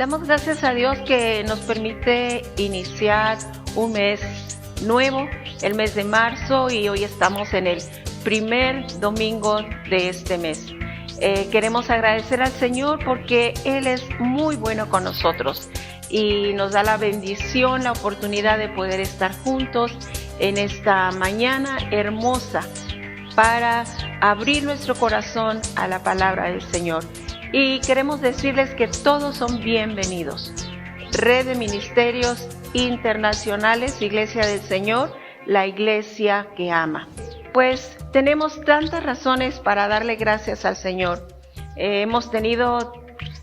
Damos gracias a Dios que nos permite iniciar un mes nuevo, el mes de marzo, y hoy estamos en el primer domingo de este mes. Queremos agradecer al Señor porque Él es muy bueno con nosotros y nos da la bendición, la oportunidad de poder estar juntos en esta mañana hermosa para abrir nuestro corazón a la palabra del Señor. Y queremos decirles que todos son bienvenidos. Red de Ministerios Internacionales, Iglesia del Señor, la iglesia que ama. Pues tenemos tantas razones para darle gracias al Señor. Hemos tenido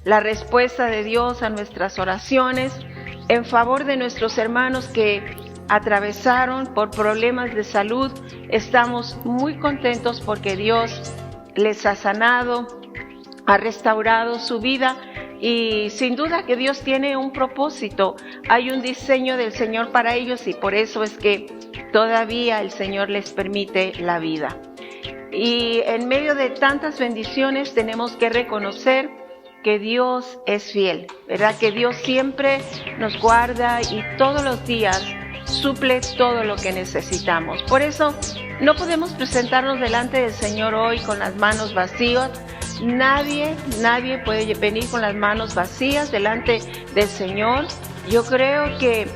la respuesta de Dios a nuestras oraciones en favor de nuestros hermanos que atravesaron por problemas de salud. Estamos muy contentos porque Dios les ha sanado, ha restaurado su vida y sin duda que Dios tiene un propósito. Hay un diseño del Señor para ellos y por eso es que todavía el Señor les permite la vida. Y en medio de tantas bendiciones tenemos que reconocer que Dios es fiel, ¿verdad? Que Dios siempre nos guarda y todos los días suple todo lo que necesitamos. Por eso no podemos presentarnos delante del Señor hoy con las manos vacías. Nadie puede venir con las manos vacías delante del Señor. Yo creo que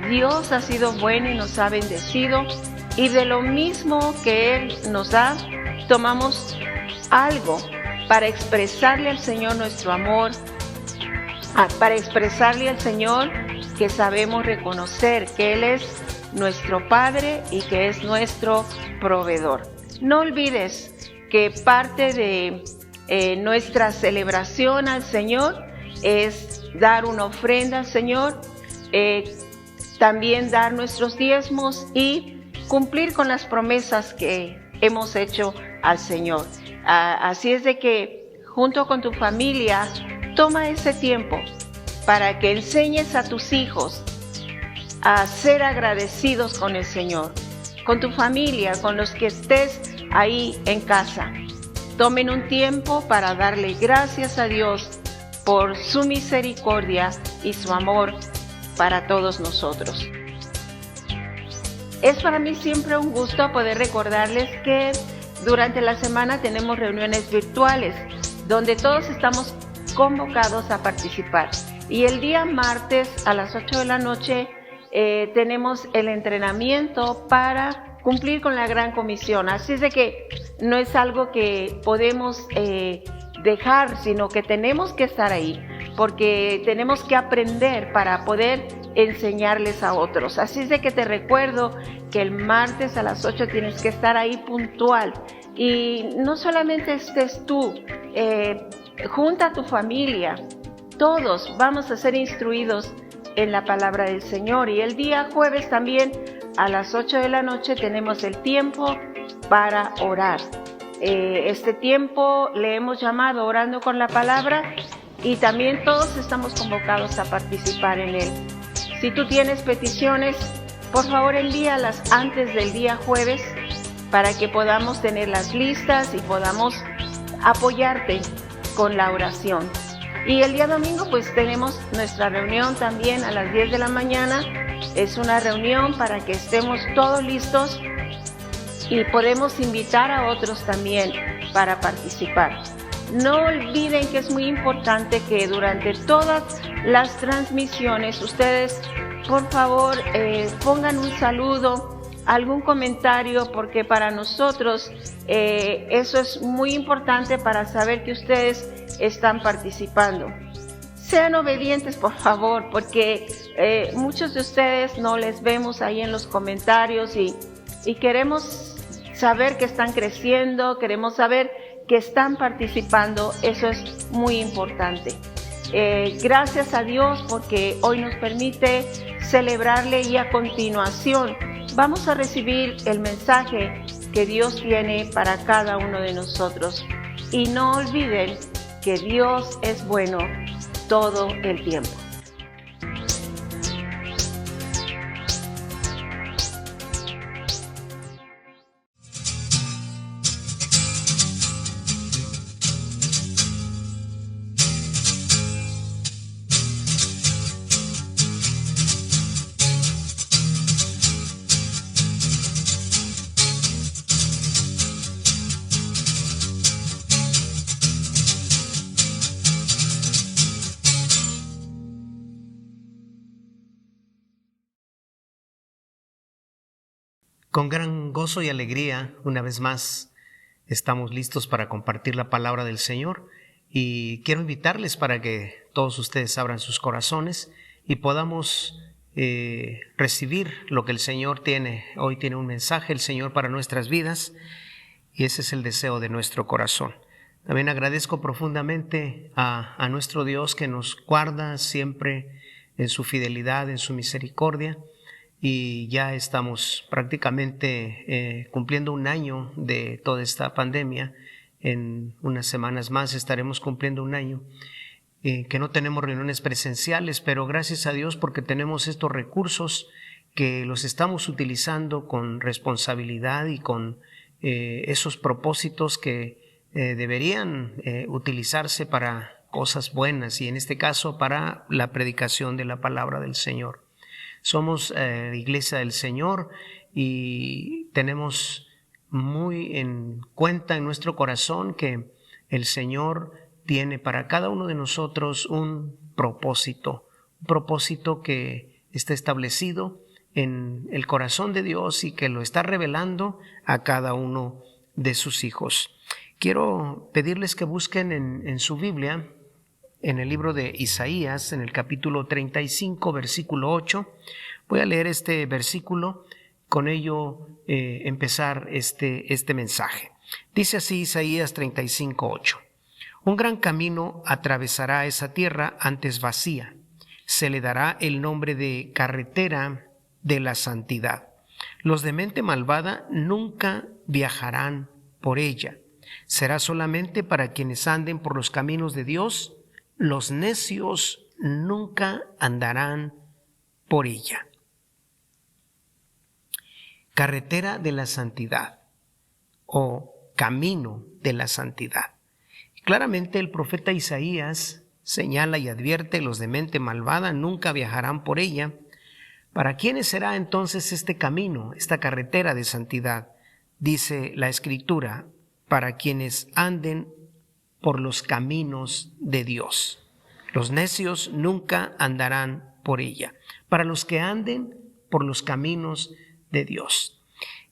Dios ha sido bueno y nos ha bendecido, y de lo mismo que Él nos da, tomamos algo para expresarle al Señor nuestro amor, para expresarle al Señor que sabemos reconocer que Él es nuestro Padre y que es nuestro proveedor. No olvides que parte de nuestra celebración al Señor es dar una ofrenda al Señor, también dar nuestros diezmos y cumplir con las promesas que hemos hecho al Señor. Así es de que junto con tu familia toma ese tiempo para que enseñes a tus hijos a ser agradecidos con el Señor, con tu familia, con los que estés ahí en casa. Tomen un tiempo para darle gracias a Dios por su misericordia y su amor para todos nosotros. Es para mí siempre un gusto poder recordarles que durante la semana tenemos reuniones virtuales donde todos estamos convocados a participar. Y el día martes a las 8 de la noche tenemos el entrenamiento para cumplir con la Gran Comisión. Así es de que no es algo que podemos dejar, sino que tenemos que estar ahí, porque tenemos que aprender para poder enseñarles a otros. Así es de que te recuerdo que el martes a las 8 tienes que estar ahí puntual. Y no solamente estés tú, junta a tu familia. Todos vamos a ser instruidos en la palabra del Señor. Y el día jueves también a las 8 de la noche tenemos el tiempo para orar. Este tiempo le hemos llamado Orando con la Palabra y también todos estamos convocados a participar en él. Si tú tienes peticiones, por favor envíalas antes del día jueves para que podamos tenerlas listas y podamos apoyarte con la oración. Y el día domingo pues tenemos nuestra reunión también a las 10 de la mañana. Es una reunión para que estemos todos listos y podemos invitar a otros también para participar. No olviden que es muy importante que durante todas las transmisiones ustedes por favor pongan un saludo, algún comentario, porque para nosotros eso es muy importante para saber que ustedes están participando. Sean obedientes, por favor, porque muchos de ustedes no les vemos ahí en los comentarios y queremos saber que están creciendo, queremos saber que están participando. Eso es muy importante. Gracias a Dios porque hoy nos permite celebrarle y a continuación vamos a recibir el mensaje que Dios tiene para cada uno de nosotros. Y no olviden que Dios es bueno todo el tiempo. Con gran gozo y alegría, una vez más, estamos listos para compartir la palabra del Señor y quiero invitarles para que todos ustedes abran sus corazones y podamos recibir lo que el Señor tiene. Hoy tiene un mensaje el Señor para nuestras vidas y ese es el deseo de nuestro corazón. También agradezco profundamente a nuestro Dios que nos guarda siempre en su fidelidad, en su misericordia. Y ya estamos prácticamente cumpliendo un año de toda esta pandemia. En unas semanas más estaremos cumpliendo un año que no tenemos reuniones presenciales, pero gracias a Dios porque tenemos estos recursos que los estamos utilizando con responsabilidad y con esos propósitos que deberían utilizarse para cosas buenas y en este caso para la predicación de la palabra del Señor. Somos Iglesia del Señor y tenemos muy en cuenta en nuestro corazón que el Señor tiene para cada uno de nosotros un propósito que está establecido en el corazón de Dios y que lo está revelando a cada uno de sus hijos. Quiero pedirles que busquen en su Biblia, en el libro de Isaías, en el capítulo 35, versículo 8. Voy a leer este versículo, con ello empezar este mensaje. Dice así Isaías 35, 8. Un gran camino atravesará esa tierra antes vacía. Se le dará el nombre de carretera de la santidad. Los de mente malvada nunca viajarán por ella. Será solamente para quienes anden por los caminos de Dios. Los necios nunca andarán por ella. Carretera de la santidad o camino de la santidad. Claramente el profeta Isaías señala y advierte: los de mente malvada nunca viajarán por ella. ¿Para quiénes será entonces este camino, esta carretera de santidad? Dice la Escritura: para quienes anden por los caminos de Dios. Los necios nunca andarán por ella. Para los que anden por los caminos de Dios.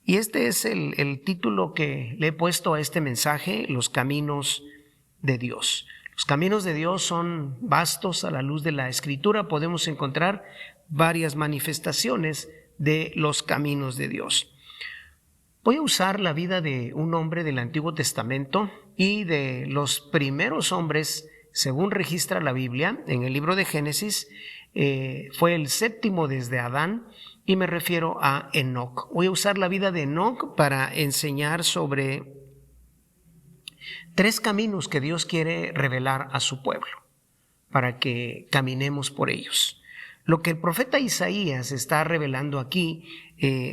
Y este es el título que le he puesto a este mensaje: los caminos de Dios. Los caminos de Dios son vastos a la luz de la Escritura. Podemos encontrar varias manifestaciones de los caminos de Dios. Voy a usar la vida de un hombre del Antiguo Testamento y de los primeros hombres, según registra la Biblia, en el libro de Génesis. Fue el séptimo desde Adán y me refiero a Enoc. Voy a usar la vida de Enoc para enseñar sobre 3 caminos que Dios quiere revelar a su pueblo, para que caminemos por ellos. Lo que el profeta Isaías está revelando aquí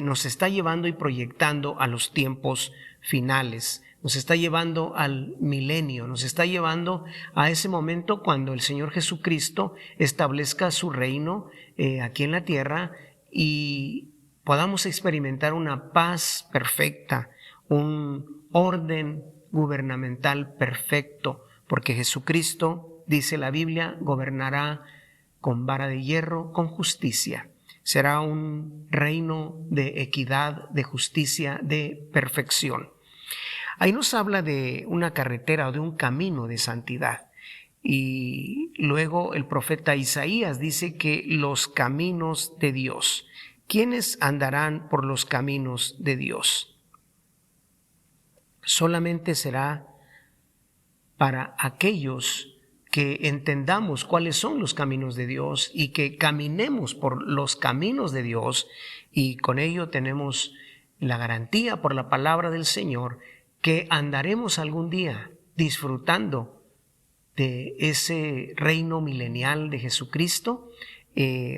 nos está llevando y proyectando a los tiempos finales, nos está llevando al milenio, nos está llevando a ese momento cuando el Señor Jesucristo establezca su reino aquí en la tierra y podamos experimentar una paz perfecta, un orden gubernamental perfecto, porque Jesucristo, dice la Biblia, gobernará con vara de hierro, con justicia. Será un reino de equidad, de justicia, de perfección. Ahí nos habla de una carretera o de un camino de santidad. Y luego el profeta Isaías dice que los caminos de Dios. ¿Quiénes andarán por los caminos de Dios? Solamente será para aquellos que entendamos cuáles son los caminos de Dios y que caminemos por los caminos de Dios, y con ello tenemos la garantía por la palabra del Señor que andaremos algún día disfrutando de ese reino milenial de Jesucristo,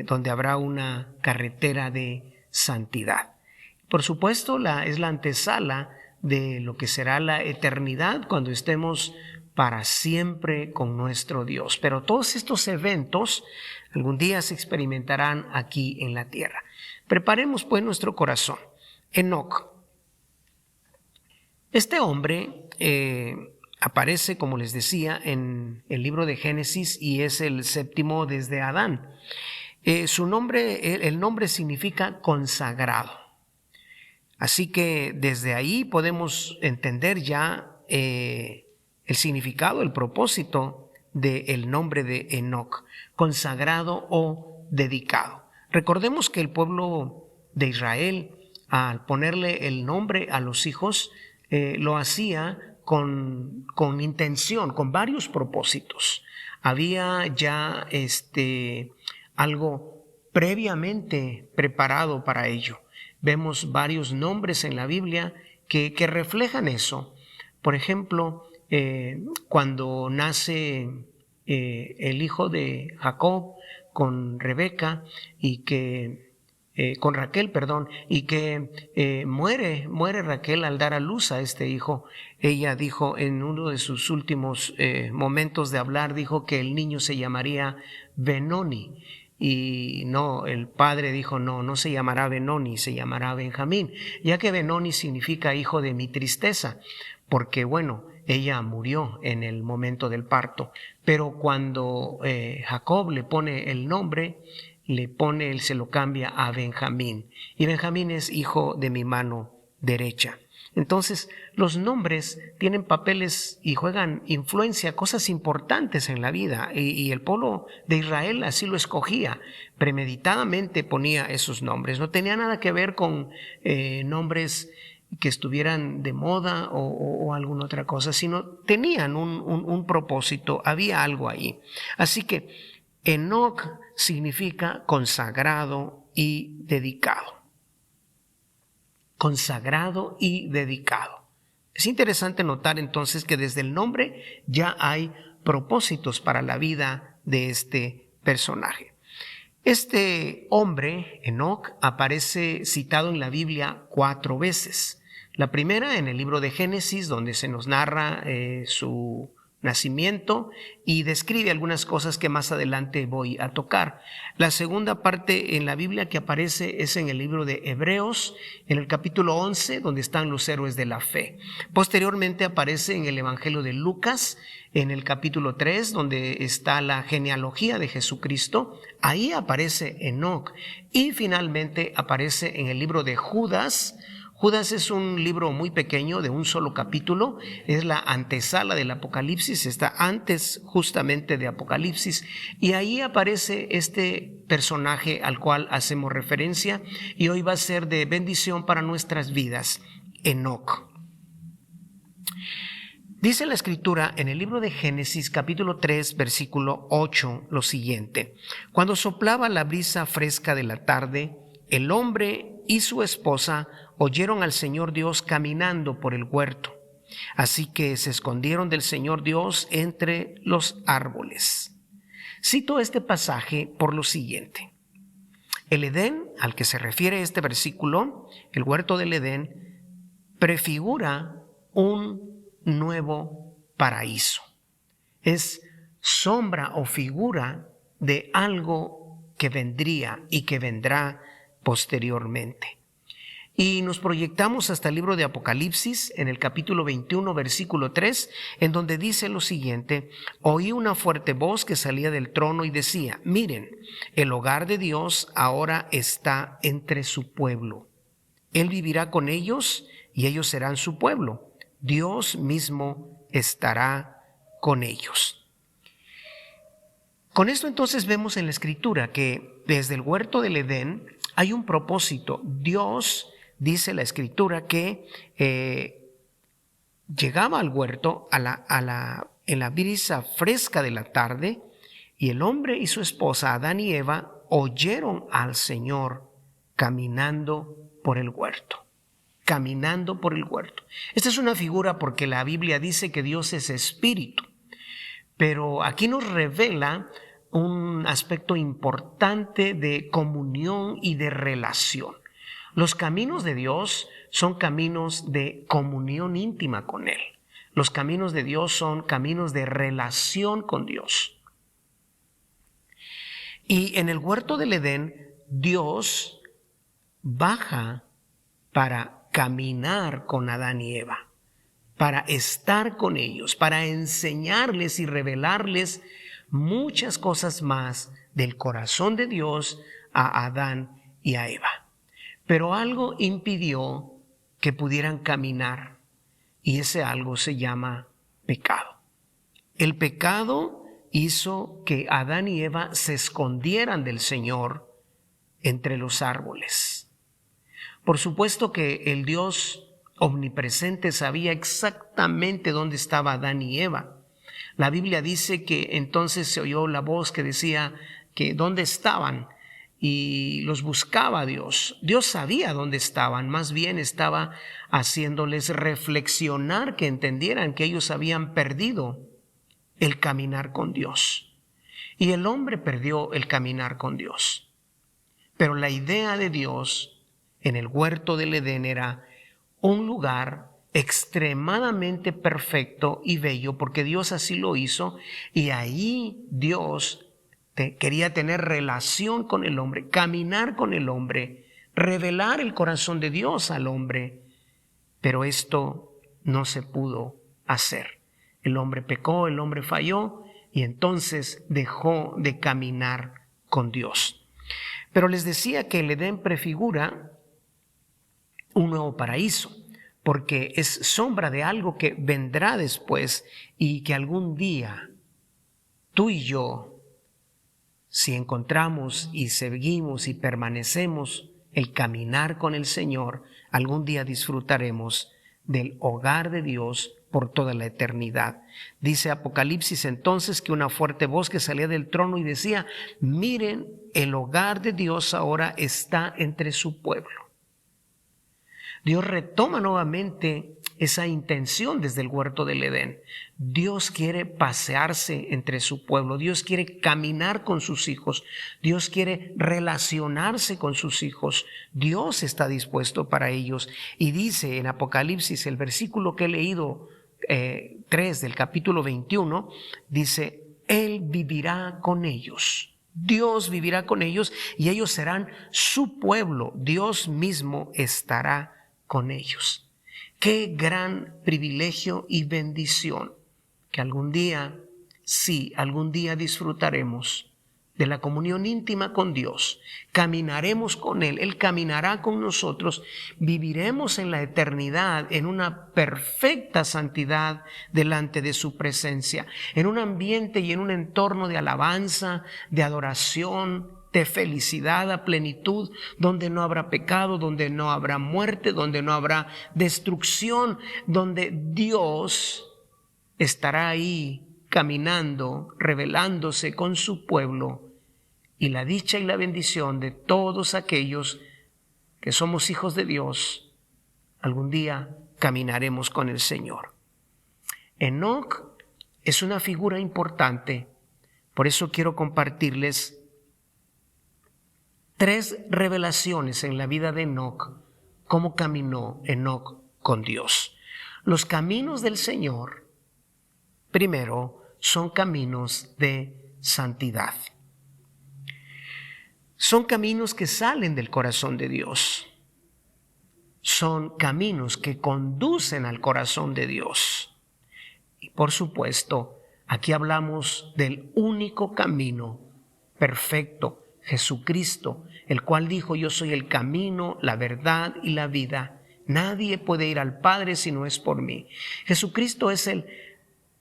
donde habrá una carretera de santidad. Por supuesto, es la antesala de lo que será la eternidad cuando estemos para siempre con nuestro Dios. Pero todos estos eventos algún día se experimentarán aquí en la tierra. Preparemos pues nuestro corazón. Enoc. Este hombre aparece, como les decía, en el libro de Génesis y es el séptimo desde Adán. Su nombre, el nombre significa consagrado. Así que desde ahí podemos entender ya el significado, el propósito del nombre de Enoc, consagrado o dedicado. Recordemos que el pueblo de Israel, al ponerle el nombre a los hijos, lo hacía con intención, con varios propósitos. Había ya algo previamente preparado para ello. Vemos varios nombres en la Biblia que reflejan eso. Por ejemplo, cuando nace el hijo de Jacob con Rebeca y que con Raquel, y que muere Raquel al dar a luz a este hijo. Ella dijo en uno de sus últimos momentos de hablar, dijo que el niño se llamaría Benoni. Y no, el padre dijo, no se llamará Benoni, se llamará Benjamín, ya que Benoni significa hijo de mi tristeza, porque bueno, ella murió en el momento del parto. Pero cuando Jacob le pone el nombre, él se lo cambia a Benjamín, y Benjamín es hijo de mi mano derecha. Entonces, los nombres tienen papeles y juegan influencia, cosas importantes en la vida, y el pueblo de Israel así lo escogía, premeditadamente ponía esos nombres. No tenía nada que ver con nombres que estuvieran de moda o alguna otra cosa, sino tenían un propósito, había algo ahí. Así que Enoc significa consagrado y dedicado. Consagrado y dedicado. Es interesante notar entonces que desde el nombre ya hay propósitos para la vida de este personaje. Este hombre, Enoc, aparece citado en la Biblia 4 veces. La primera en el libro de Génesis, donde se nos narra su nacimiento y describe algunas cosas que más adelante voy a tocar. La segunda parte en la Biblia que aparece es en el libro de Hebreos, en el capítulo 11, donde están los héroes de la fe. Posteriormente aparece en el Evangelio de Lucas, en el capítulo 3, donde está la genealogía de Jesucristo. Ahí aparece Enoc. Y finalmente aparece en el libro de Judas. Judas es un libro muy pequeño de un solo capítulo, es la antesala del Apocalipsis, está antes justamente de Apocalipsis, y ahí aparece este personaje al cual hacemos referencia y hoy va a ser de bendición para nuestras vidas, Enoc. Dice la Escritura en el libro de Génesis capítulo 3 versículo 8 lo siguiente: cuando soplaba la brisa fresca de la tarde, el hombre y su esposa oyeron al Señor Dios caminando por el huerto. Así que se escondieron del Señor Dios entre los árboles. Cito este pasaje por lo siguiente. El Edén, al que se refiere este versículo, el huerto del Edén, prefigura un nuevo paraíso. Es sombra o figura de algo que vendría y que vendrá posteriormente. Y nos proyectamos hasta el libro de Apocalipsis, en el capítulo 21, versículo 3, en donde dice lo siguiente: oí una fuerte voz que salía del trono y decía, miren, el hogar de Dios ahora está entre su pueblo. Él vivirá con ellos y ellos serán su pueblo. Dios mismo estará con ellos. Con esto entonces vemos en la Escritura que desde el huerto del Edén hay un propósito. Dios, dice la Escritura, que llegaba al huerto en la brisa fresca de la tarde, y el hombre y su esposa, Adán y Eva, oyeron al Señor caminando por el huerto. Caminando por el huerto. Esta es una figura porque la Biblia dice que Dios es espíritu, pero aquí nos revela un aspecto importante de comunión y de relación. Los caminos de Dios son caminos de comunión íntima con Él. Los caminos de Dios son caminos de relación con Dios. Y en el huerto del Edén, Dios baja para caminar con Adán y Eva, para estar con ellos, para enseñarles y revelarles muchas cosas más del corazón de Dios a Adán y a Eva. Pero algo impidió que pudieran caminar, y ese algo se llama pecado. El pecado hizo que Adán y Eva se escondieran del Señor entre los árboles. Por supuesto que el Dios omnipresente sabía exactamente dónde estaba Adán y Eva. La Biblia dice que entonces se oyó la voz que decía que dónde estaban, y los buscaba Dios. Dios sabía dónde estaban, más bien estaba haciéndoles reflexionar, que entendieran que ellos habían perdido el caminar con Dios. Y el hombre perdió el caminar con Dios. Pero la idea de Dios en el huerto del Edén era un lugar extremadamente perfecto y bello, porque Dios así lo hizo, y ahí Dios quería tener relación con el hombre, caminar con el hombre, revelar el corazón de Dios al hombre. Pero esto no se pudo hacer. El hombre pecó, el hombre falló, y entonces dejó de caminar con Dios. Pero les decía que el Edén prefigura un nuevo paraíso, porque es sombra de algo que vendrá después, y que algún día tú y yo, si encontramos y seguimos y permanecemos el caminar con el Señor, algún día disfrutaremos del hogar de Dios por toda la eternidad. Dice Apocalipsis entonces que una fuerte voz que salía del trono y decía: miren, el hogar de Dios ahora está entre su pueblo. Dios retoma nuevamente esa intención desde el huerto del Edén. Dios quiere pasearse entre su pueblo, Dios quiere caminar con sus hijos, Dios quiere relacionarse con sus hijos, Dios está dispuesto para ellos. Y dice en Apocalipsis, el versículo que he leído, 3 del capítulo 21, dice: Él vivirá con ellos. Dios vivirá con ellos y ellos serán su pueblo. Dios mismo estará con ellos. Qué gran privilegio y bendición que algún día, sí, algún día disfrutaremos de la comunión íntima con Dios. Caminaremos con Él, Él caminará con nosotros, viviremos en la eternidad en una perfecta santidad delante de su presencia, en un ambiente y en un entorno de alabanza, de adoración, de felicidad a plenitud, donde no habrá pecado, donde no habrá muerte, donde no habrá destrucción, donde Dios estará ahí caminando, revelándose con su pueblo, y la dicha y la bendición de todos aquellos que somos hijos de Dios, algún día caminaremos con el Señor. Enoc es una figura importante, por eso quiero compartirles 3 revelaciones en la vida de Enoc, cómo caminó Enoc con Dios. Los caminos del Señor, primero, son caminos de santidad. Son caminos que salen del corazón de Dios. Son caminos que conducen al corazón de Dios. Y por supuesto, aquí hablamos del único camino perfecto, Jesucristo, el cual dijo: yo soy el camino, la verdad y la vida. Nadie puede ir al Padre si no es por mí. Jesucristo es el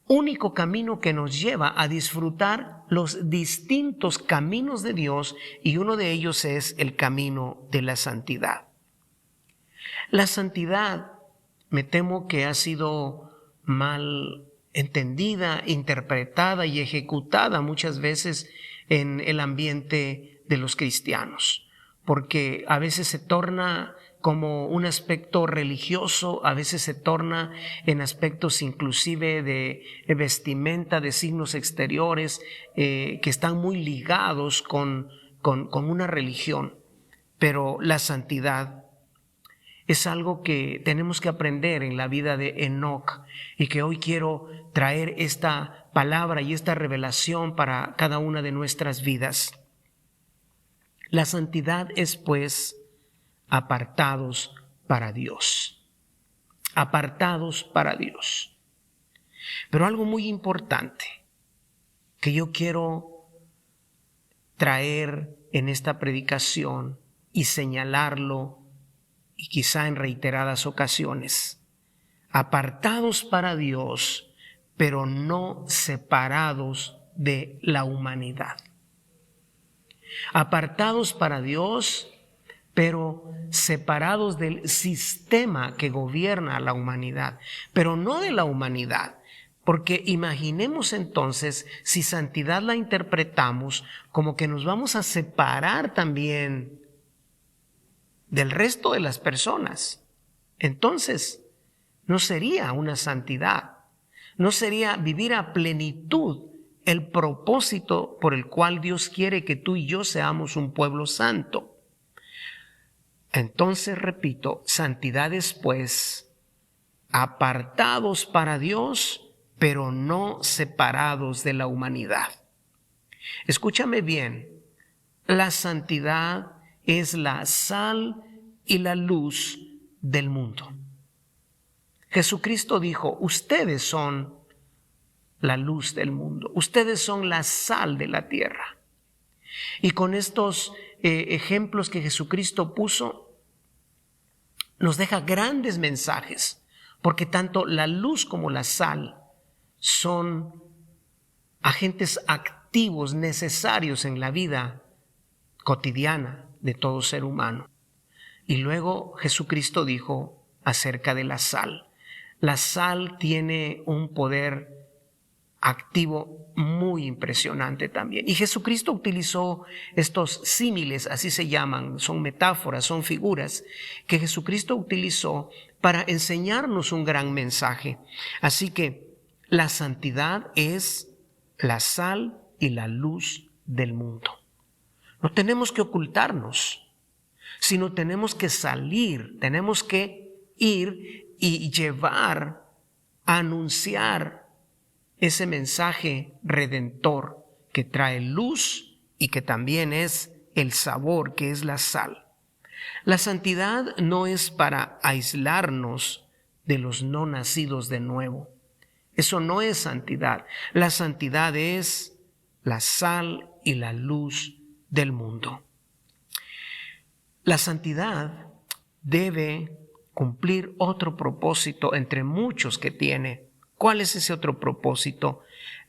único camino que nos lleva a disfrutar los distintos caminos de Dios, y uno de ellos es el camino de la santidad. La santidad, me temo que ha sido mal entendida, interpretada y ejecutada muchas veces en el ambiente de los cristianos, porque a veces se torna como un aspecto religioso, a veces se torna en aspectos inclusive de vestimenta, de signos exteriores que están muy ligados con una religión. Pero la santidad es algo que tenemos que aprender en la vida de Enoc, y que hoy quiero traer esta palabra y esta revelación para cada una de nuestras vidas. La santidad es, pues, apartados para Dios. Apartados para Dios. Pero algo muy importante que yo quiero traer en esta predicación y señalarlo y quizá en reiteradas ocasiones. Apartados para Dios, pero no separados de la humanidad. Apartados para Dios, pero separados del sistema que gobierna la humanidad, pero no de la humanidad. Porque imaginemos entonces si santidad la interpretamos como que nos vamos a separar también del resto de las personas. Entonces, no sería una santidad, no sería vivir a plenitud el propósito por el cual Dios quiere que tú y yo seamos un pueblo santo. Entonces, repito, santidad es pues apartados para Dios, pero no separados de la humanidad. Escúchame bien, la santidad es la sal y la luz del mundo. Jesucristo dijo, ustedes son la luz del mundo, ustedes son la sal de la tierra. Y con estos ejemplos que Jesucristo puso, nos deja grandes mensajes, porque tanto la luz como la sal son agentes activos necesarios en la vida cotidiana de todo ser humano. Y luego Jesucristo dijo acerca de la sal. La sal tiene un poder activo muy impresionante también. Y Jesucristo utilizó estos símiles, así se llaman, son metáforas, son figuras que Jesucristo utilizó para enseñarnos un gran mensaje. Así que la santidad es la sal y la luz del mundo. No tenemos que ocultarnos, sino tenemos que salir, tenemos que ir y llevar, anunciar ese mensaje redentor que trae luz y que también es el sabor, que es la sal. La santidad no es para aislarnos de los no nacidos de nuevo. Eso no es santidad. La santidad es la sal y la luz del mundo. La santidad debe cumplir otro propósito entre muchos que tiene. ¿Cuál es ese otro propósito?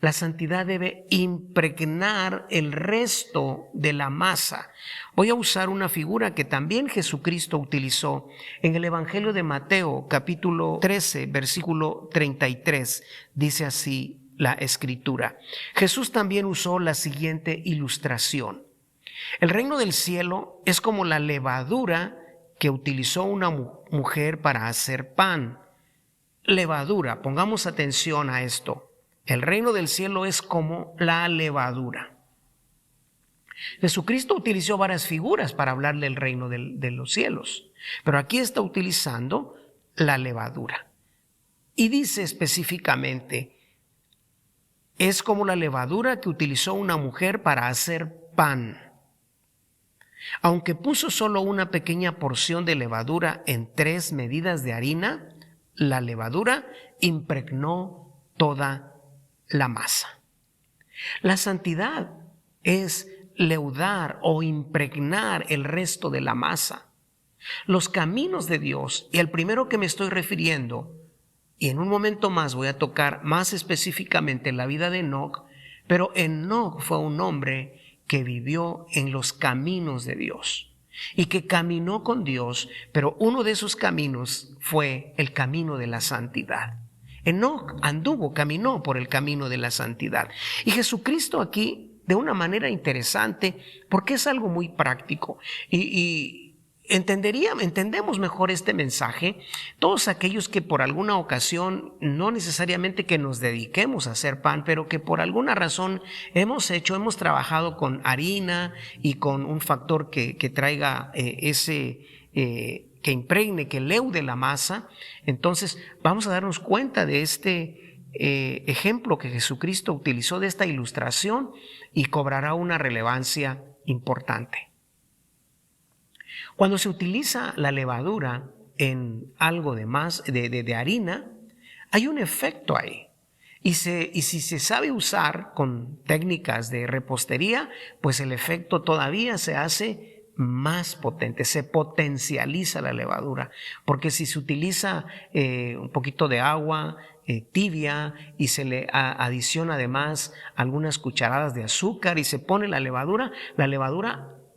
La santidad debe impregnar el resto de la masa. Voy a usar una figura que también Jesucristo utilizó en el Evangelio de Mateo, capítulo 13, versículo 33. Dice así la Escritura. Jesús también usó la siguiente ilustración. El reino del cielo es como la levadura que utilizó una mujer para hacer pan. Levadura, pongamos atención a esto. El reino del cielo es como la levadura. Jesucristo utilizó varias figuras para hablar del reino de los cielos, pero aquí está utilizando la levadura. Y dice específicamente, es como la levadura que utilizó una mujer para hacer pan. Aunque puso solo una pequeña porción de levadura en 3 medidas de harina, la levadura impregnó toda la masa. La santidad es leudar o impregnar el resto de la masa. Los caminos de Dios, y el primero que me estoy refiriendo, y en un momento más voy a tocar más específicamente la vida de Enoc, pero Enoc fue un hombre que vivió en los caminos de Dios y que caminó con Dios, pero uno de esos caminos fue el camino de la santidad. Enoc caminó por el camino de la santidad. Y Jesucristo aquí, de una manera interesante, porque es algo muy práctico y entendemos mejor este mensaje, todos aquellos que por alguna ocasión, no necesariamente que nos dediquemos a hacer pan, pero que por alguna razón hemos trabajado con harina y con un factor que traiga que impregne, que leude la masa. Entonces vamos a darnos cuenta de este ejemplo que Jesucristo utilizó, de esta ilustración, y cobrará una relevancia importante. Cuando se utiliza la levadura en algo de harina, hay un efecto ahí. Y si se sabe usar con técnicas de repostería, pues el efecto todavía se hace más potente, se potencializa la levadura, porque si se utiliza un poquito de agua tibia y se le adiciona además algunas cucharadas de azúcar y se pone la levadura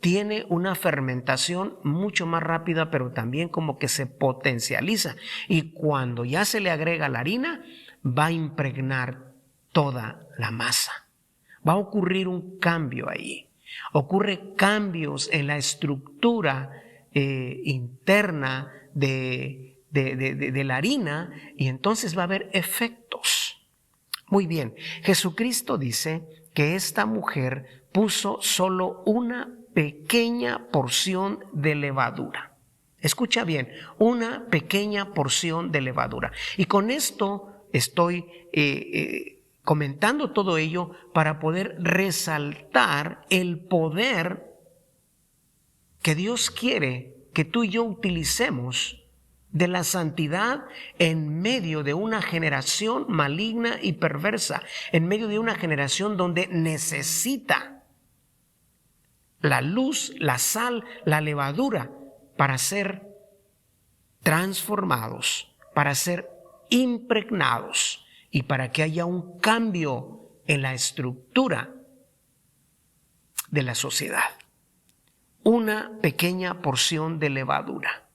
tiene una fermentación mucho más rápida, pero también como que se potencializa, y cuando ya se le agrega la harina va a impregnar toda la masa. Va a ocurrir un cambio ahí. Ocurre cambios en la estructura interna de la harina, y entonces va a haber efectos. Muy bien, Jesucristo dice que esta mujer puso solo una pequeña porción de levadura. Escucha bien, una pequeña porción de levadura. Y con esto estoy comentando todo ello para poder resaltar el poder que Dios quiere que tú y yo utilicemos de la santidad en medio de una generación maligna y perversa, en medio de una generación donde necesita la luz, la sal, la levadura para ser transformados, para ser impregnados y para que haya un cambio en la estructura de la sociedad. Una pequeña porción de levadura.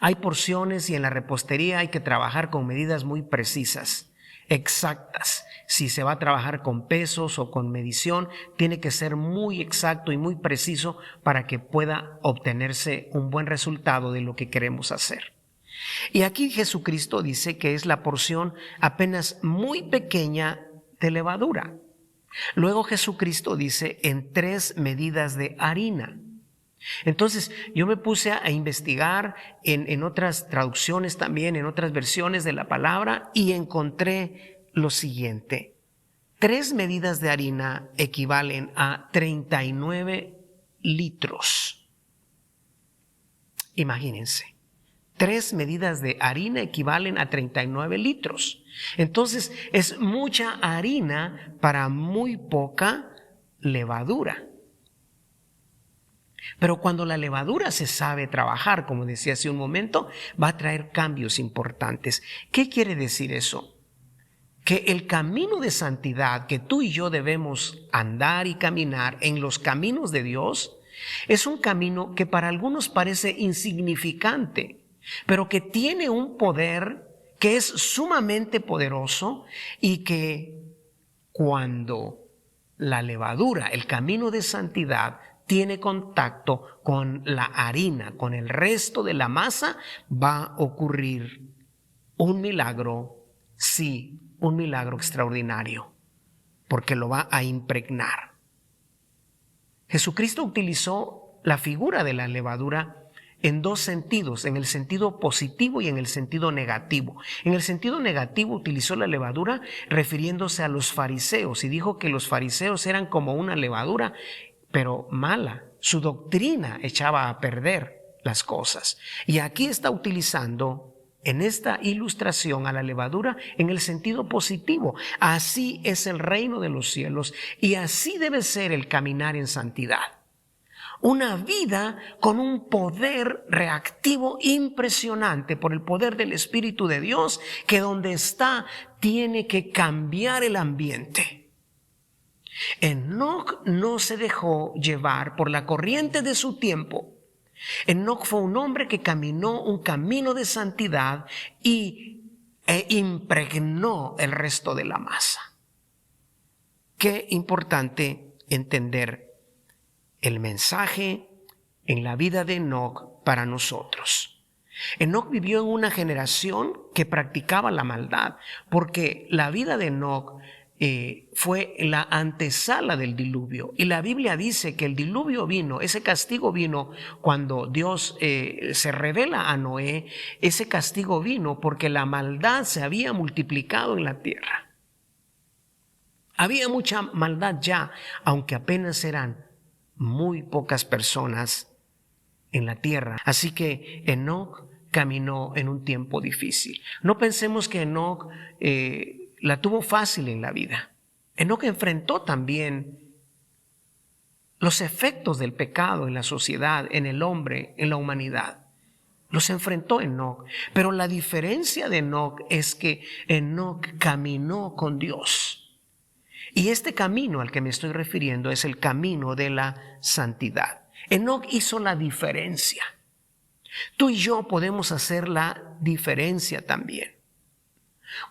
Hay porciones y en la repostería hay que trabajar con medidas muy precisas, exactas. Si se va a trabajar con pesos o con medición, tiene que ser muy exacto y muy preciso para que pueda obtenerse un buen resultado de lo que queremos hacer. Y aquí Jesucristo dice que es la porción apenas muy pequeña de levadura. Luego Jesucristo dice en 3 medidas de harina. Entonces yo me puse a investigar en otras traducciones también, en otras versiones de la palabra, y encontré lo siguiente: 3 medidas de harina equivalen a 39 litros. Imagínense, 3 medidas de harina equivalen a 39 litros. Entonces es mucha harina para muy poca levadura. Pero cuando la levadura se sabe trabajar, como decía hace un momento, va a traer cambios importantes. ¿Qué quiere decir eso? Que el camino de santidad que tú y yo debemos andar y caminar en los caminos de Dios es un camino que para algunos parece insignificante, pero que tiene un poder que es sumamente poderoso, y que cuando la levadura, el camino de santidad, tiene contacto con la harina, con el resto de la masa, va a ocurrir un milagro, sí, un milagro extraordinario, porque lo va a impregnar. Jesucristo utilizó la figura de la levadura en 2 sentidos, en el sentido positivo y en el sentido negativo. En el sentido negativo utilizó la levadura refiriéndose a los fariseos, y dijo que los fariseos eran como una levadura, pero mala. Su doctrina echaba a perder las cosas. Y aquí está utilizando en esta ilustración a la levadura en el sentido positivo. Así es el reino de los cielos, y así debe ser el caminar en santidad. Una vida con un poder reactivo impresionante por el poder del Espíritu de Dios, que donde está tiene que cambiar el ambiente. Enoc no se dejó llevar por la corriente de su tiempo. Enoc fue un hombre que caminó un camino de santidad e impregnó el resto de la masa. Qué importante entender el mensaje en la vida de Enoc para nosotros. Enoc vivió en una generación que practicaba la maldad, porque la vida de Enoc fue la antesala del diluvio, y la Biblia dice que el diluvio vino, ese castigo vino cuando Dios se revela a Noé. Ese castigo vino porque la maldad se había multiplicado en la tierra. Había mucha maldad ya, aunque apenas eran muy pocas personas en la tierra. Así que Enoc caminó en un tiempo difícil. No pensemos que Enoc la tuvo fácil en la vida. Enoc enfrentó también los efectos del pecado en la sociedad, en el hombre, en la humanidad. Los enfrentó Enoc, pero la diferencia de Enoc es que Enoc caminó con Dios. Y este camino al que me estoy refiriendo es el camino de la santidad. Enoc hizo la diferencia. Tú y yo podemos hacer la diferencia también.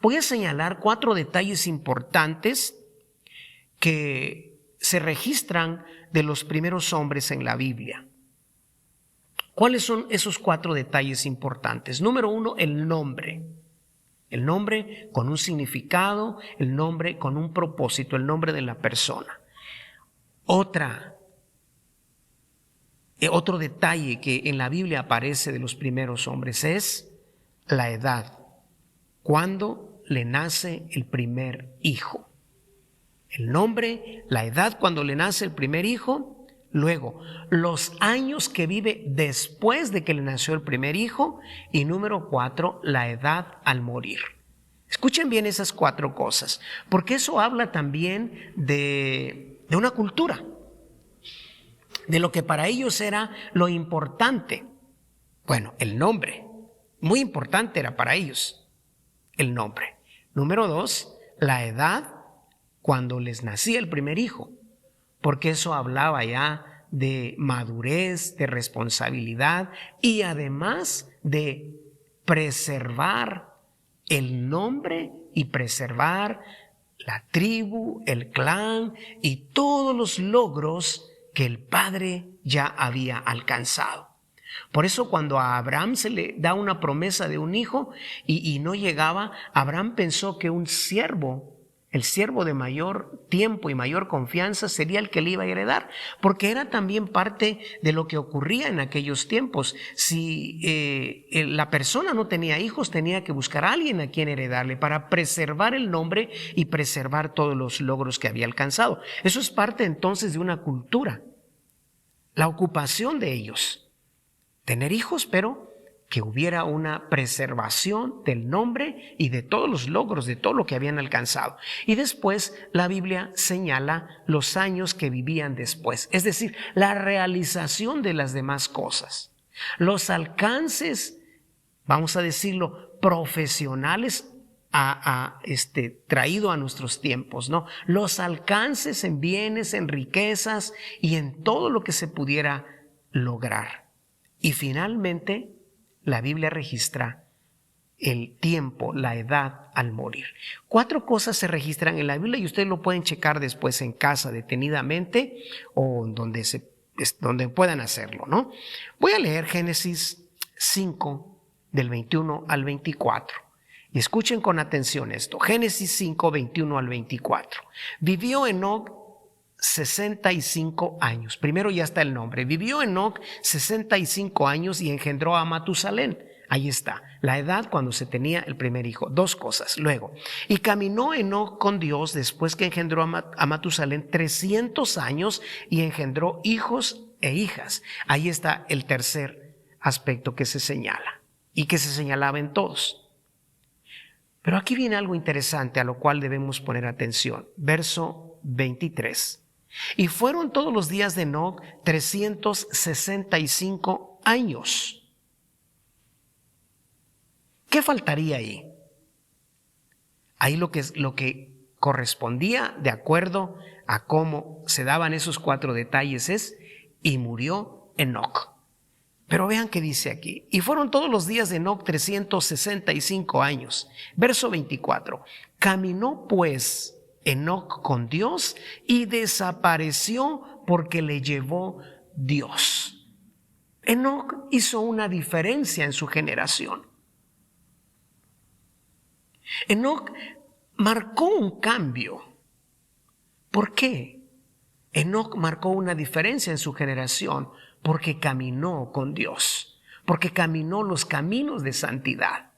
Voy a señalar 4 detalles importantes que se registran de los primeros hombres en la Biblia. ¿Cuáles son esos 4 detalles importantes? Número 1, el nombre. El nombre con un significado, el nombre con un propósito, el nombre de la persona. Otro detalle que en la Biblia aparece de los primeros hombres es la edad. Cuando le nace el primer hijo. El nombre, la edad cuando le nace el primer hijo. Luego, los años que vive después de que le nació el primer hijo. Y número 4, la edad al morir. Escuchen bien esas 4 cosas, porque eso habla también de una cultura, de lo que para ellos era lo importante. Bueno, el nombre, muy importante era para ellos el nombre. Número 2, la edad cuando les nacía el primer hijo, porque eso hablaba ya de madurez, de responsabilidad y además de preservar el nombre y preservar la tribu, el clan y todos los logros que el padre ya había alcanzado. Por eso cuando a Abraham se le da una promesa de un hijo y no llegaba, Abraham pensó que un siervo, el siervo de mayor tiempo y mayor confianza sería el que le iba a heredar, porque era también parte de lo que ocurría en aquellos tiempos. Si la persona no tenía hijos, tenía que buscar a alguien a quien heredarle para preservar el nombre y preservar todos los logros que había alcanzado. Eso es parte entonces de una cultura, la ocupación de ellos. Tener hijos, pero que hubiera una preservación del nombre y de todos los logros, de todo lo que habían alcanzado. Y después la Biblia señala los años que vivían después, es decir, la realización de las demás cosas, los alcances, vamos a decirlo, profesionales traído a nuestros tiempos, ¿no? Los alcances en bienes, en riquezas y en todo lo que se pudiera lograr. Y finalmente, la Biblia registra el tiempo, la edad al morir. 4 cosas se registran en la Biblia y ustedes lo pueden checar después en casa detenidamente o donde puedan hacerlo, ¿no? Voy a leer Génesis 5, del 21 al 24. Y escuchen con atención esto. Génesis 5, 21 al 24. Vivió Enoc 65 años. Primero ya está el nombre. Vivió Enoc 65 años y engendró a Matusalén. Ahí está, la edad cuando se tenía el primer hijo. 2 cosas. Luego, y caminó Enoc con Dios después que engendró a Matusalén 300 años y engendró hijos e hijas. Ahí está el tercer aspecto que se señala y que se señalaba en todos. Pero aquí viene algo interesante a lo cual debemos poner atención. Verso 23. Y fueron todos los días de Enoc 365 años. ¿Qué faltaría ahí? Ahí lo que correspondía de acuerdo a cómo se daban esos 4 detalles es, y murió Enoc. Pero vean qué dice aquí. Y fueron todos los días de Enoc 365 años. Verso 24. Caminó pues Enoc con Dios y desapareció porque le llevó Dios. Enoc hizo una diferencia en su generación. Enoc marcó un cambio. ¿Por qué? Enoc marcó una diferencia en su generación porque caminó con Dios, porque caminó los caminos de santidad.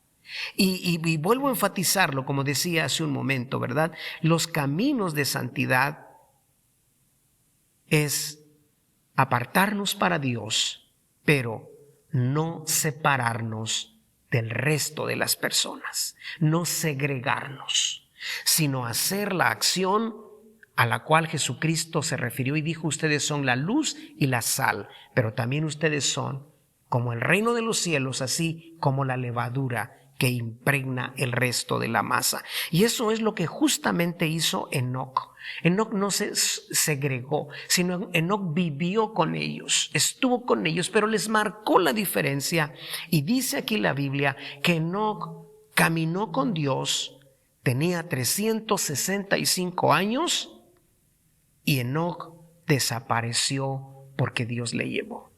Y vuelvo a enfatizarlo, como decía hace un momento, ¿verdad? Los caminos de santidad es apartarnos para Dios, pero no separarnos del resto de las personas, no segregarnos, sino hacer la acción a la cual Jesucristo se refirió y dijo: ustedes son la luz y la sal, pero también ustedes son como el reino de los cielos, así como la levadura que impregna el resto de la masa. Y eso es lo que justamente hizo Enoc. Enoc no se segregó, sino Enoc vivió con ellos, estuvo con ellos, pero les marcó la diferencia. Y dice aquí la Biblia que Enoc caminó con Dios, tenía 365 años y Enoc desapareció porque Dios le llevó.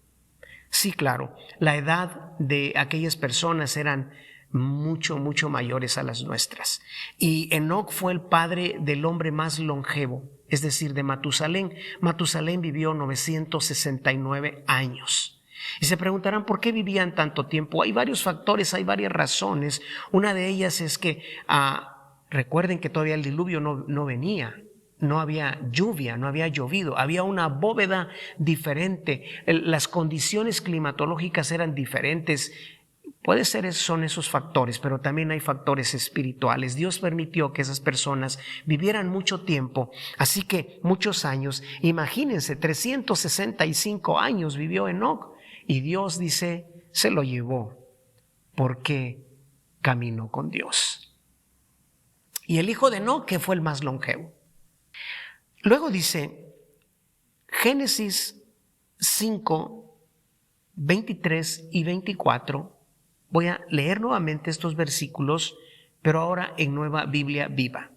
Sí, claro, la edad de aquellas personas eran mucho mayores a las nuestras. Y Enoc fue el padre del hombre más longevo, es decir, de Matusalén. Matusalén vivió 969 años. Y se preguntarán por qué vivían tanto tiempo. Hay varios factores, hay varias razones. Una de ellas es que recuerden que todavía el diluvio no venía. No había lluvia, no había llovido, había una bóveda diferente, las condiciones climatológicas eran diferentes. Puede ser, son esos factores, pero también hay factores espirituales. Dios permitió que esas personas vivieran mucho tiempo, así que muchos años. Imagínense, 365 años vivió Enoc y Dios dice, se lo llevó porque caminó con Dios. Y el hijo de Enoc, que fue el más longevo. Luego dice Génesis 5, 23 y 24. Voy a leer nuevamente estos versículos, pero ahora en Nueva Biblia Viva.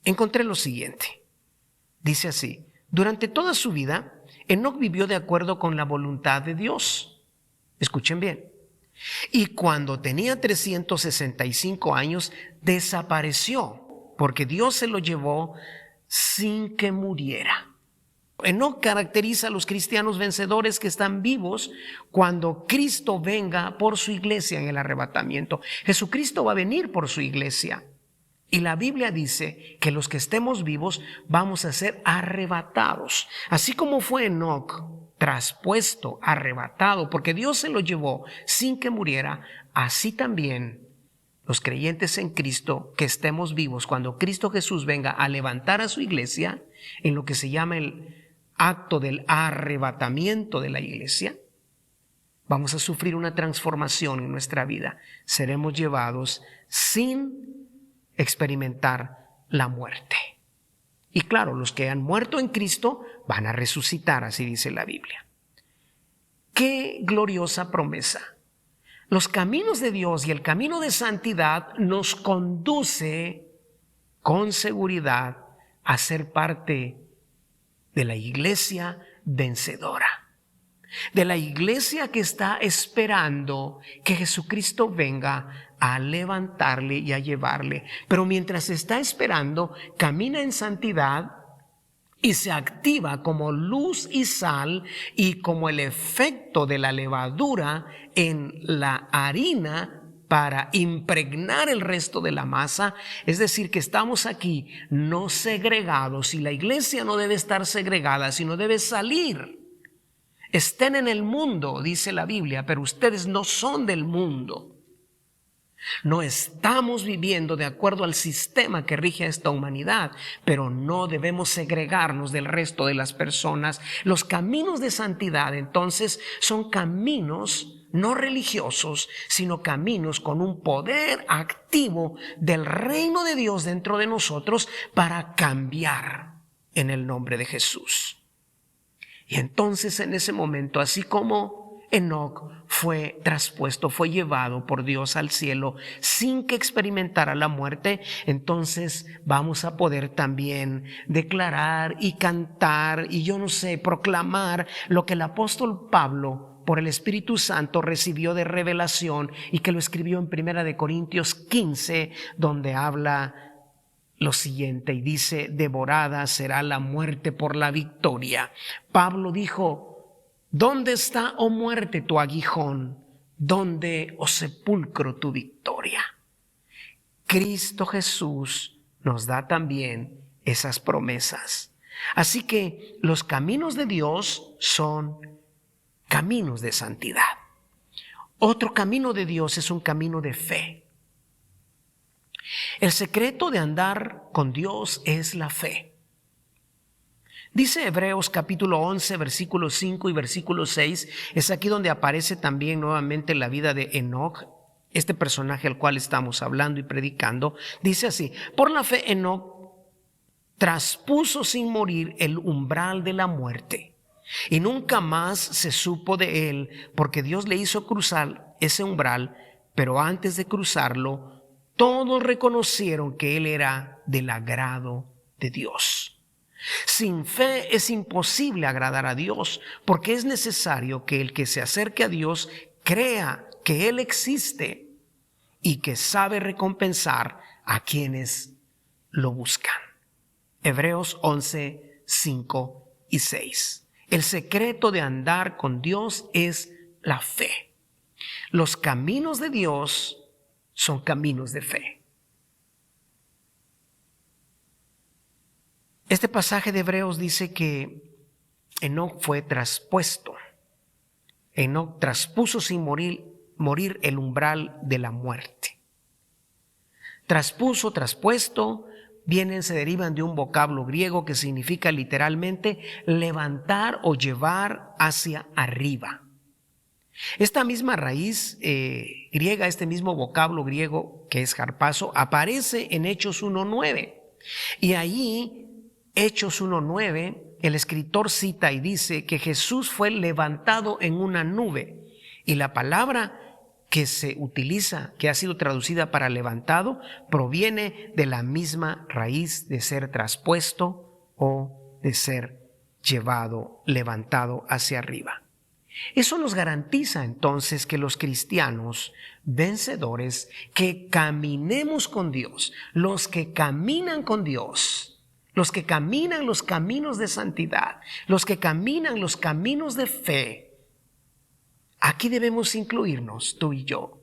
Encontré lo siguiente. Dice así: durante toda su vida, Enoc vivió de acuerdo con la voluntad de Dios. Escuchen bien. Y cuando tenía 365 años, desapareció, porque Dios se lo llevó sin que muriera. Enoc caracteriza a los cristianos vencedores que están vivos cuando Cristo venga por su iglesia en el arrebatamiento. Jesucristo va a venir por su iglesia. Y la Biblia dice que los que estemos vivos vamos a ser arrebatados. Así como fue Enoc traspuesto, arrebatado, porque Dios se lo llevó sin que muriera, así también los creyentes en Cristo que estemos vivos cuando Cristo Jesús venga a levantar a su iglesia en lo que se llama el acto del arrebatamiento de la iglesia, vamos a sufrir una transformación en nuestra vida. Seremos llevados sin experimentar la muerte. Y claro, los que han muerto en Cristo van a resucitar, así dice la Biblia. ¡Qué gloriosa promesa! Los caminos de Dios y el camino de santidad nos conduce con seguridad a ser parte de la iglesia vencedora, de la iglesia que está esperando que Jesucristo venga a levantarle y a llevarle. Pero mientras está esperando, camina en santidad y se activa como luz y sal y como el efecto de la levadura en la harina para impregnar el resto de la masa. Es decir, que estamos aquí no segregados, y la iglesia no debe estar segregada, sino debe salir. Estén en el mundo, dice la Biblia, pero ustedes no son del mundo. No estamos viviendo de acuerdo al sistema que rige a esta humanidad, pero no debemos segregarnos del resto de las personas. Los caminos de santidad, entonces, son caminos no religiosos, sino caminos con un poder activo del reino de Dios dentro de nosotros para cambiar en el nombre de Jesús. Y entonces, en ese momento, así como Enoc fue traspuesto, fue llevado por Dios al cielo sin que experimentara la muerte, entonces vamos a poder también declarar y cantar y proclamar lo que el apóstol Pablo por el Espíritu Santo recibió de revelación y que lo escribió en 1 Corintios 15, donde habla lo siguiente y dice: devorada será la muerte por la victoria. Pablo dijo: ¿dónde está, oh muerte, tu aguijón? ¿Dónde, oh sepulcro, tu victoria? Cristo Jesús nos da también esas promesas. Así que los caminos de Dios son caminos de santidad. Otro camino de Dios es un camino de fe. El secreto de andar con Dios es la fe. Dice Hebreos capítulo 11, versículo 5 y versículo 6, es aquí donde aparece también nuevamente la vida de Enoc, este personaje al cual estamos hablando y predicando. Dice así: por la fe Enoc traspuso sin morir el umbral de la muerte, y nunca más se supo de él, porque Dios le hizo cruzar ese umbral, pero antes de cruzarlo, todos reconocieron que él era del agrado de Dios. Sin fe es imposible agradar a Dios, porque es necesario que el que se acerque a Dios crea que Él existe y que sabe recompensar a quienes lo buscan. Hebreos 11, 5 y 6. El secreto de andar con Dios es la fe. Los caminos de Dios son caminos de fe. Este pasaje de Hebreos dice que Enoc fue traspuesto. Enoc traspuso sin morir el umbral de la muerte. Traspuso, traspuesto, se derivan de un vocablo griego que significa literalmente levantar o llevar hacia arriba. Esta misma raíz griega, este mismo vocablo griego que es harpazo, aparece en Hechos 1:9. Y allí, Hechos 1:9, el escritor cita y dice que Jesús fue levantado en una nube. Y la palabra que se utiliza, que ha sido traducida para levantado, proviene de la misma raíz de ser traspuesto o de ser llevado, levantado hacia arriba. Eso nos garantiza entonces que los cristianos vencedores, que caminemos con Dios, los que caminan con Dios, los que caminan los caminos de santidad, los que caminan los caminos de fe, aquí debemos incluirnos tú y yo.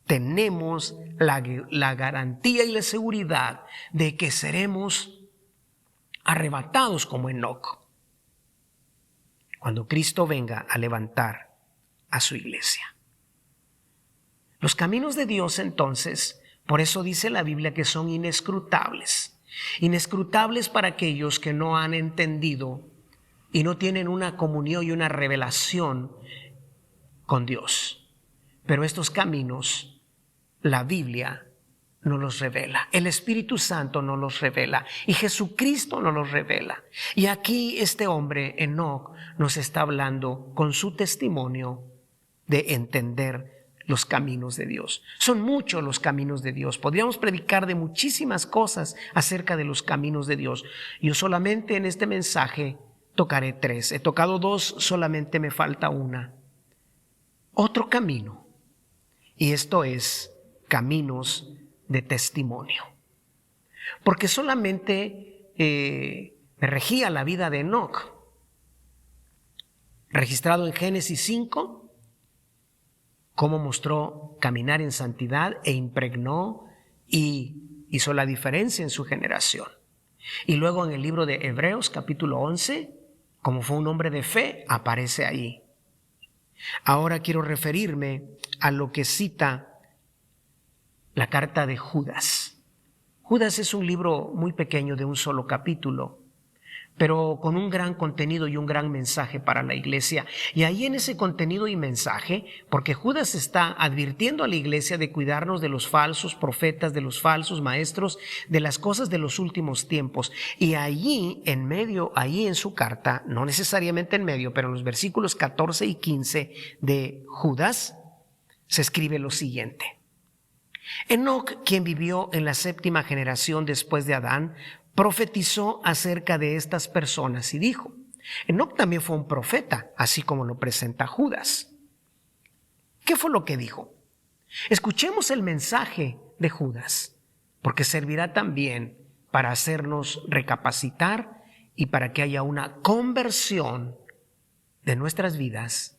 Tenemos la garantía y la seguridad de que seremos arrebatados como Enoc cuando Cristo venga a levantar a su iglesia. Los caminos de Dios entonces, por eso dice la Biblia que son inescrutables. Inescrutables para aquellos que no han entendido y no tienen una comunión y una revelación con Dios. Pero estos caminos, la Biblia nos los revela, el Espíritu Santo nos los revela y Jesucristo nos los revela. Y aquí este hombre, Enoc, nos está hablando con su testimonio de entender los caminos de Dios. Son muchos los caminos de Dios. Podríamos predicar de muchísimas cosas acerca de los caminos de Dios. Yo solamente en este mensaje tocaré 3. He tocado 2, solamente me falta una. Otro camino. Y esto es caminos de testimonio. Porque solamente me regía la vida de Enoc, registrado en Génesis 5, cómo mostró caminar en santidad e impregnó y hizo la diferencia en su generación. Y luego en el libro de Hebreos capítulo 11, como fue un hombre de fe, aparece ahí. Ahora quiero referirme a lo que cita la carta de Judas. Judas es un libro muy pequeño de un solo capítulo, pero con un gran contenido y un gran mensaje para la iglesia. Y ahí en ese contenido y mensaje, porque Judas está advirtiendo a la iglesia de cuidarnos de los falsos profetas, de los falsos maestros, de las cosas de los últimos tiempos. Y allí en medio, ahí en su carta, no necesariamente en medio, pero en los versículos 14 y 15 de Judas, se escribe lo siguiente. Enoc, quien vivió en la 7ª generación después de Adán, profetizó acerca de estas personas y dijo: Enoc también fue un profeta, así como lo presenta Judas. ¿Qué fue lo que dijo? Escuchemos el mensaje de Judas, porque servirá también para hacernos recapacitar y para que haya una conversión de nuestras vidas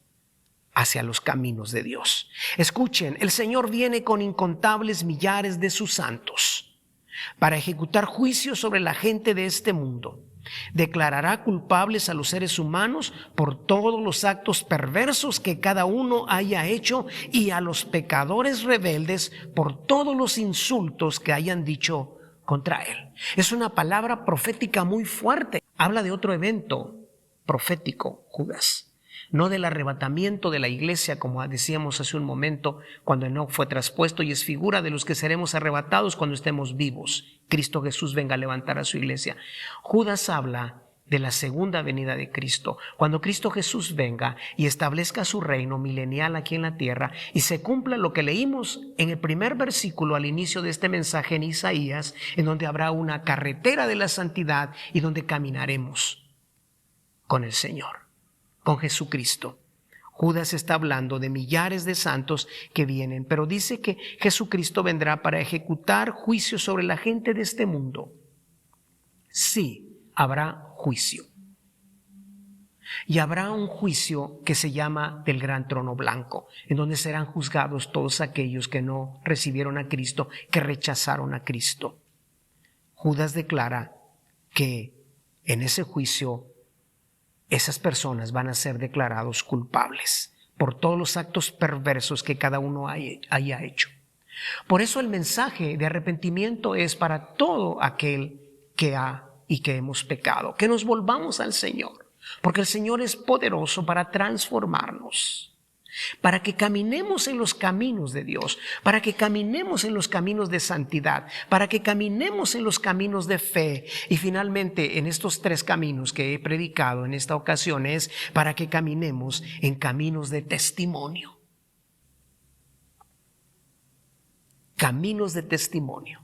hacia los caminos de Dios. Escuchen, el Señor viene con incontables millares de sus santos para ejecutar juicios sobre la gente de este mundo. Declarará culpables a los seres humanos por todos los actos perversos que cada uno haya hecho y a los pecadores rebeldes por todos los insultos que hayan dicho contra él. Es una palabra profética muy fuerte. Habla de otro evento profético, Judas. No del arrebatamiento de la iglesia, como decíamos hace un momento, cuando Enoc fue traspuesto, y es figura de los que seremos arrebatados cuando estemos vivos. Cristo Jesús venga a levantar a su iglesia. Judas habla de la segunda venida de Cristo, cuando Cristo Jesús venga y establezca su reino milenial aquí en la tierra y se cumpla lo que leímos en el primer versículo al inicio de este mensaje en Isaías, en donde habrá una carretera de la santidad y donde caminaremos con el Señor, con Jesucristo. Judas está hablando de millares de santos que vienen, pero dice que Jesucristo vendrá para ejecutar juicio sobre la gente de este mundo. Sí, habrá juicio. Y habrá un juicio que se llama del gran trono blanco, en donde serán juzgados todos aquellos que no recibieron a Cristo, que rechazaron a Cristo. Judas declara que en ese juicio esas personas van a ser declarados culpables por todos los actos perversos que cada uno haya hecho. Por eso el mensaje de arrepentimiento es para todo aquel que ha y que hemos pecado, que nos volvamos al Señor, porque el Señor es poderoso para transformarnos, para que caminemos en los caminos de Dios, para que caminemos en los caminos de santidad, para que caminemos en los caminos de fe, y finalmente en estos 3 caminos que he predicado en esta ocasión es para que caminemos en caminos de testimonio. Caminos de testimonio.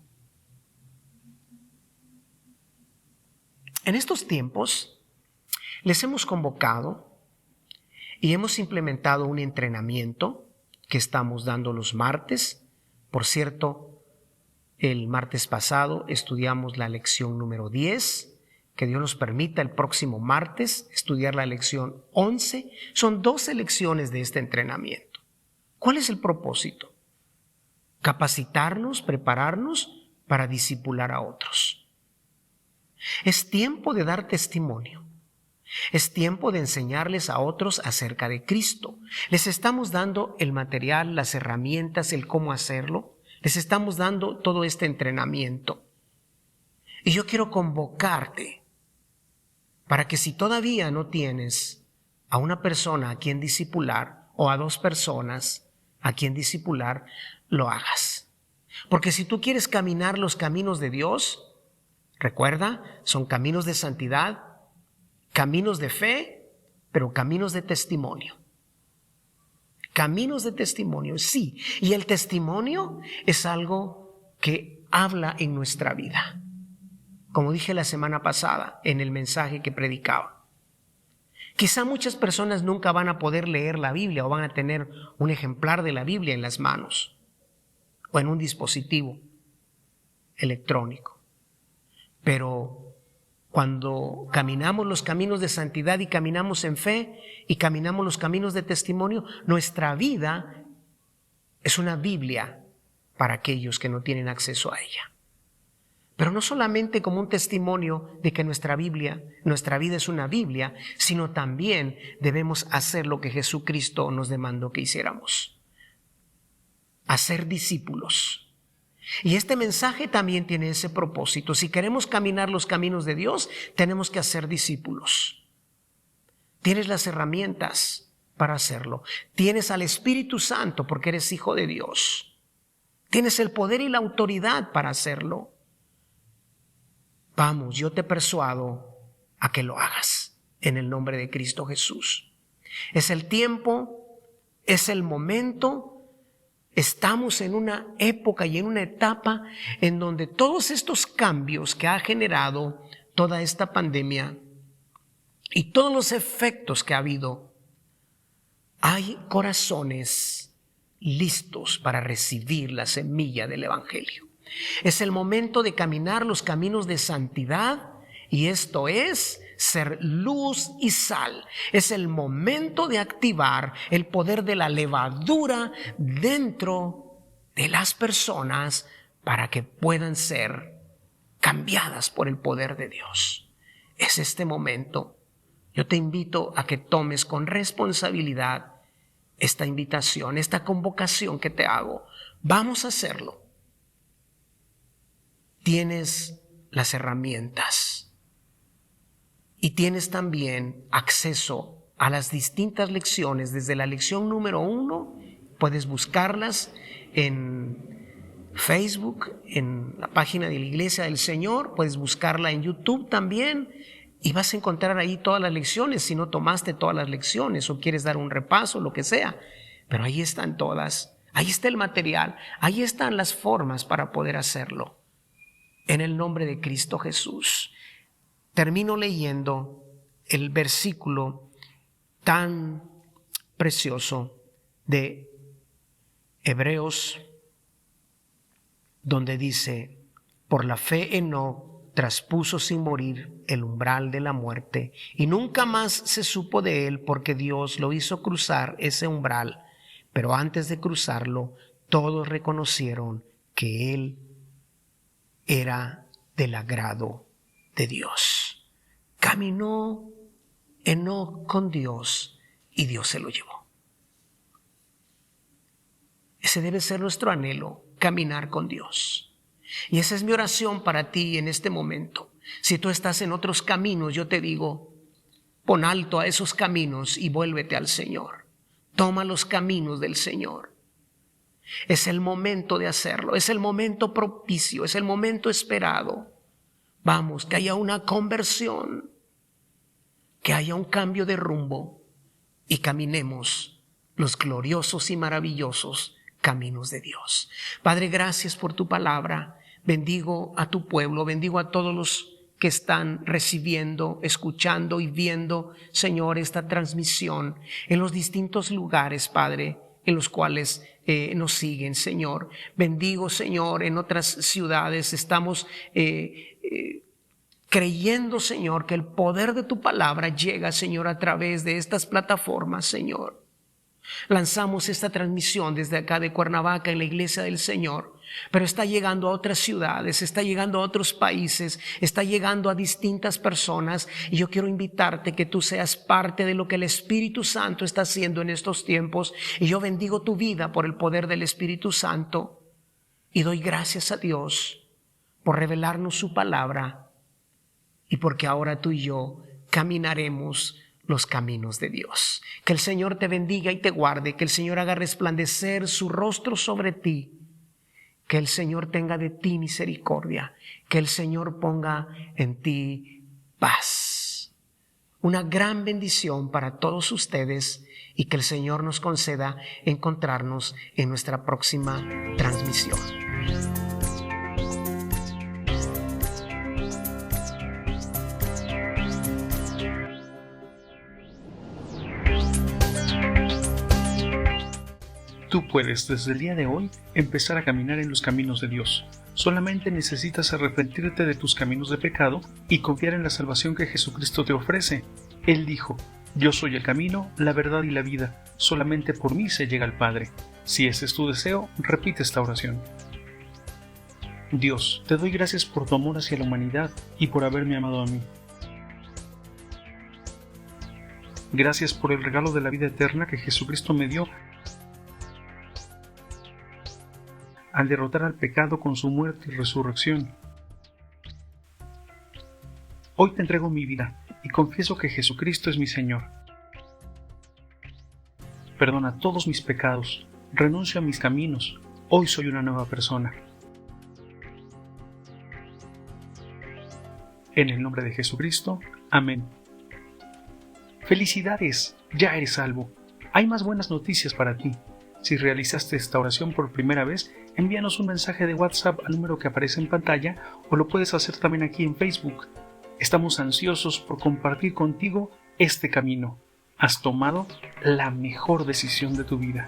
En estos tiempos les hemos convocado y hemos implementado un entrenamiento que estamos dando los martes. Por cierto, el martes pasado estudiamos la lección número 10. Que Dios nos permita el próximo martes estudiar la lección 11. Son 12 lecciones de este entrenamiento. ¿Cuál es el propósito? Capacitarnos, prepararnos para discipular a otros. Es tiempo de dar testimonio. Es tiempo de enseñarles a otros acerca de Cristo. Les estamos dando el material, las herramientas, el cómo hacerlo. Les estamos dando todo este entrenamiento. Y yo quiero convocarte para que si todavía no tienes a una persona a quien discipular o a 2 personas a quien discipular, lo hagas. Porque si tú quieres caminar los caminos de Dios, recuerda, son caminos de santidad, caminos de fe, pero caminos de testimonio. Caminos de testimonio, sí. Y el testimonio es algo que habla en nuestra vida. Como dije la semana pasada en el mensaje que predicaba. Quizá muchas personas nunca van a poder leer la Biblia o van a tener un ejemplar de la Biblia en las manos o en un dispositivo electrónico. Pero cuando caminamos los caminos de santidad y caminamos en fe y caminamos los caminos de testimonio, nuestra vida es una Biblia para aquellos que no tienen acceso a ella. Pero no solamente como un testimonio de que nuestra vida es una Biblia, sino también debemos hacer lo que Jesucristo nos demandó que hiciéramos. Hacer discípulos. Y este mensaje también tiene ese propósito. Si queremos caminar los caminos de Dios, tenemos que hacer discípulos. Tienes las herramientas para hacerlo. Tienes al Espíritu Santo porque eres hijo de Dios. Tienes el poder y la autoridad para hacerlo. Vamos, yo te persuado a que lo hagas en el nombre de Cristo Jesús. Es el tiempo, es el momento. Estamos en una época y en una etapa en donde todos estos cambios que ha generado toda esta pandemia y todos los efectos que ha habido, hay corazones listos para recibir la semilla del Evangelio. Es el momento de caminar los caminos de santidad, y esto es ser luz y sal. Es el momento de activar el poder de la levadura dentro de las personas para que puedan ser cambiadas por el poder de Dios. Es este momento. Yo te invito a que tomes con responsabilidad esta invitación, esta convocación que te hago. Vamos a hacerlo. tienes las herramientas y tienes también acceso a las distintas lecciones. Desde la lección número 1 puedes buscarlas en Facebook, en la página de la Iglesia del Señor, puedes buscarla en YouTube también y vas a encontrar ahí todas las lecciones si no tomaste todas las lecciones o quieres dar un repaso, lo que sea. Pero ahí están todas, ahí está el material, ahí están las formas para poder hacerlo. En el nombre de Cristo Jesús. Termino leyendo el versículo tan precioso de Hebreos, donde dice: por la fe Enoc traspuso sin morir el umbral de la muerte, y nunca más se supo de él, porque Dios lo hizo cruzar ese umbral. Pero antes de cruzarlo, todos reconocieron que él era del agrado de Dios. Caminó Enoc con Dios y Dios se lo llevó. Ese debe ser nuestro anhelo, caminar con Dios. Y esa es mi oración para ti en este momento. Si tú estás en otros caminos, yo te digo, pon alto a esos caminos y vuélvete al Señor. Toma los caminos del Señor. Es el momento de hacerlo, es el momento propicio, es el momento esperado. Vamos, que haya una conversión, que haya un cambio de rumbo y caminemos los gloriosos y maravillosos caminos de Dios. Padre, gracias por tu palabra. Bendigo a tu pueblo, bendigo a todos los que están recibiendo, escuchando y viendo, Señor, esta transmisión en los distintos lugares, Padre, en los cuales nos siguen, Señor. Bendigo, Señor, en otras ciudades estamos creyendo, Señor, que el poder de tu palabra llega, Señor, a través de estas plataformas, Señor. Lanzamos esta transmisión desde acá de Cuernavaca en la Iglesia del Señor, pero está llegando a otras ciudades, está llegando a otros países, está llegando a distintas personas, y yo quiero invitarte que tú seas parte de lo que el Espíritu Santo está haciendo en estos tiempos, y yo bendigo tu vida por el poder del Espíritu Santo y doy gracias a Dios por revelarnos su palabra y porque ahora tú y yo caminaremos los caminos de Dios. Que el Señor te bendiga y te guarde, que el Señor haga resplandecer su rostro sobre ti, que el Señor tenga de ti misericordia, que el Señor ponga en ti paz. Una gran bendición para todos ustedes y que el Señor nos conceda encontrarnos en nuestra próxima transmisión. Tú puedes desde el día de hoy empezar a caminar en los caminos de Dios. Solamente necesitas arrepentirte de tus caminos de pecado y confiar en la salvación que Jesucristo te ofrece. Él dijo: yo soy el camino, la verdad y la vida. Solamente por mí se llega al Padre. Si ese es tu deseo, repite esta oración. Dios, te doy gracias por tu amor hacia la humanidad y por haberme amado a mí. Gracias por el regalo de la vida eterna que Jesucristo me dio al derrotar al pecado con su muerte y resurrección. Hoy te entrego mi vida y confieso que Jesucristo es mi Señor. Perdona todos mis pecados, renuncio a mis caminos, hoy soy una nueva persona. En el nombre de Jesucristo, amén. ¡Felicidades! Ya eres salvo. Hay más buenas noticias para ti. Si realizaste esta oración por primera vez, envíanos un mensaje de WhatsApp al número que aparece en pantalla o lo puedes hacer también aquí en Facebook. Estamos ansiosos por compartir contigo este camino. Has tomado la mejor decisión de tu vida.